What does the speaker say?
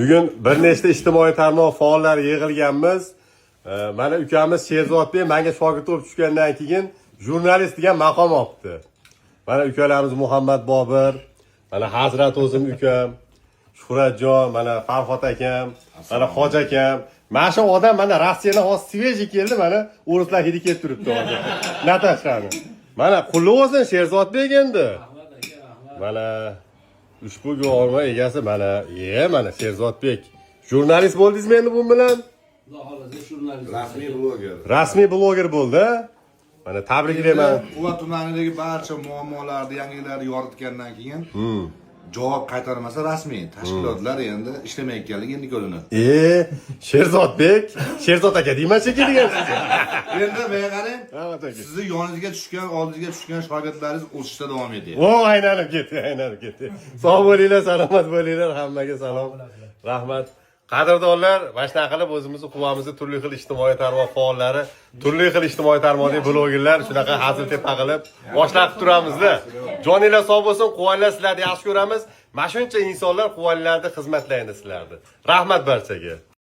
Bugun bir nechta ijtimoiy tarmoq faollari yig'ilganmiz. Mana ukamiz Sherzodbek menga shogird bo'lib tushgandan keyin jurnalist degan maqom olibdi. Mana ukalarimiz Muhammad Bobir, mana Hazrat o'zim ukam, Shuhratjon, mana Farhod akam, mana Hoji akam. Mana shu odam mana Rossiyadan hozir sveji keldi, mana o'rislar hidi kelib turibdi hozir. Natashani. Mana qulluq olsin Sherzodbek endi. Mana ushbu guvohnoma egasi mana Sherzodbek. Jurnalist bo'ldingizmi endi bu bilan? Rasmiy bloger bo'ldi. Mana tabriklayman. Quva tumanidagi barcha muammolarni, yangiliklarni yoritgandan keyin javob qaytarmasa rasmiy tashkilotlar endi ishlamayotganligi endi ko'rinadi. Sherzod aka deyman shekilli degansiz. Endi menga qarang, sizni yoningizga tushgan, oldingizga tushgan shogirdlaringiz o'sishda davom etyapti. Aylanib ketdi. Sog' bo'linglar, salomat bo'linglar, hammaga salom. Rahmat. Qadrdonlar, mana shunaqa qilib o'zimizni quvamizni turli xil ijtimoiy tarmoq faollari, turli xil ijtimoiy tarmoqdagi blogerlar shunaqa hazil tepa qilib boshlatib turamizda. Joninglar sog' bo'lsin, quvonlar sizlarni yaxshi ko'ramiz. Mana shuncha insonlar quvonlarni xizmatlaydi sizlarni. Rahmat barchaga.